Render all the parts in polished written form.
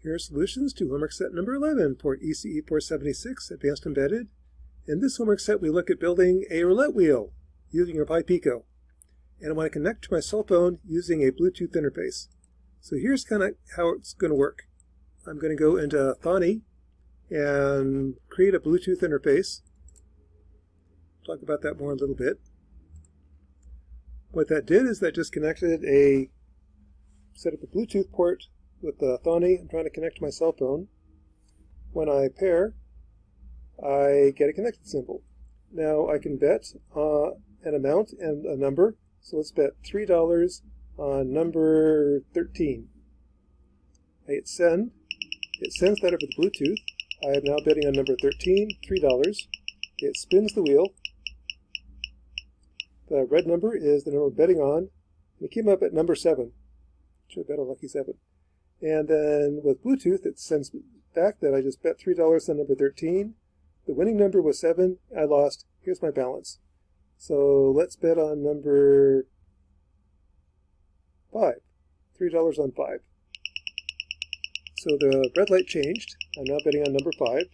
Here are solutions to homework set number 11 for ECE 476 Advanced Embedded. In this homework set, we look at building a roulette wheel using your Pi-Pico. And I want to connect to my cell phone using a Bluetooth interface. So here's kind of how it's going to work. I'm going to go into Fa25 and create a Bluetooth interface. Talk about that more in a little bit. What that did is that just set up a Bluetooth port with the Fa25. I'm trying to connect to my cell phone. When I pair, I get a connected symbol. Now I can bet an amount and a number. So let's bet $3 on number 13. I hit send. It sends that over the Bluetooth. I am now betting on number 13, $3. It spins the wheel. The red number is the number I'm betting on. And it came up at number 7. Should have bet a lucky 7. And then with Bluetooth, it sends back that I just bet $3 on number 13. The winning number was 7. I lost. Here's my balance. So let's bet on number 5. $3 on 5. So the red light changed. I'm now betting on number 5.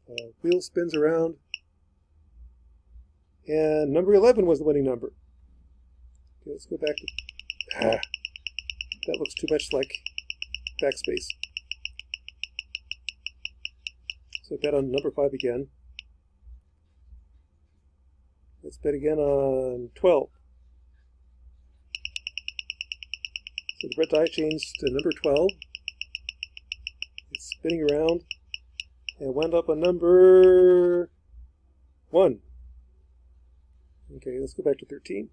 The wheel spins around. And number 11 was the winning number. Okay, let's go back to... that looks too much like backspace. So bet on number 5 again. Let's bet again on 12. So the red die changed to number 12. It's spinning around and wound up on number 1. Okay, let's go back to 13.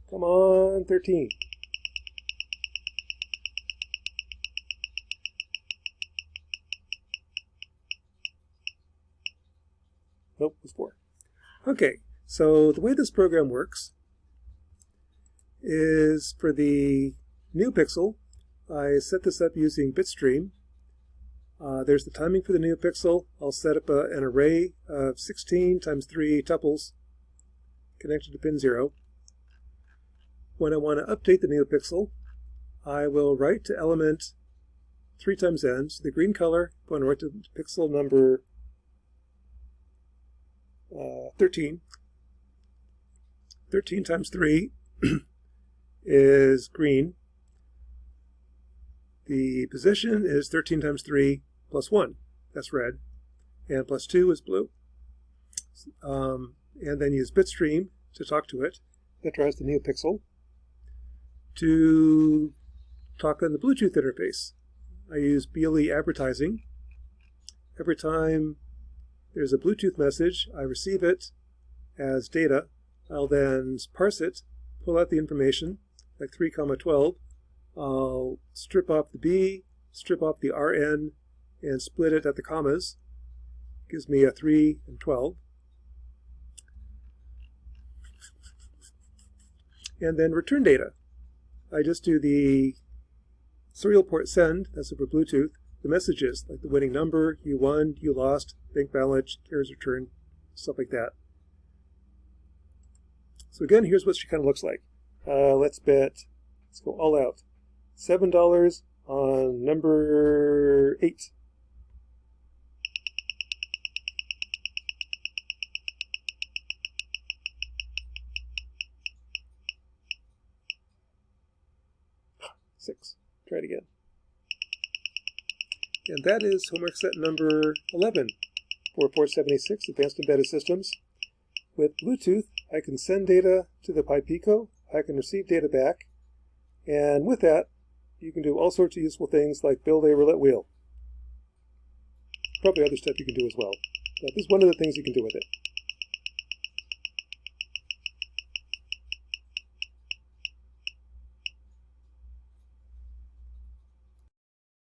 Come on, 13. Nope, it was 4. Okay, so the way this program works is for the NeoPixel, I set this up using bitstream. There's the timing for the NeoPixel. I'll set up an array of 16 times 3 tuples connected to pin 0. When I want to update the NeoPixel, I will write to element 3 times n, so the green color, I'm going to write to pixel number 13. 13 times 3 is green. The position is 13 times 3 plus 1. That's red. And plus 2 is blue. And then use bitstream to talk to it. That drives the NeoPixel to talk on the Bluetooth interface. I use BLE advertising. Every time there's a Bluetooth message, I receive it as data. I'll then parse it, pull out the information, like 3, 12. I'll strip off the B, strip off the RN, and split it at the commas. Gives me a 3 and 12. And then return data. I just do the serial port send, that's over Bluetooth, the messages, like the winning number, you won, you lost, bank balance, errors return, stuff like that. So again, here's what she kind of looks like. Let's go all out. $7 on number 8. $6. Try it again. And that is homework set number 11 for 476 Advanced Embedded Systems. With Bluetooth, I can send data to the Pi-Pico, I can receive data back, and with that, you can do all sorts of useful things like build a roulette wheel. Probably other stuff you can do as well. But this is one of the things you can do with it.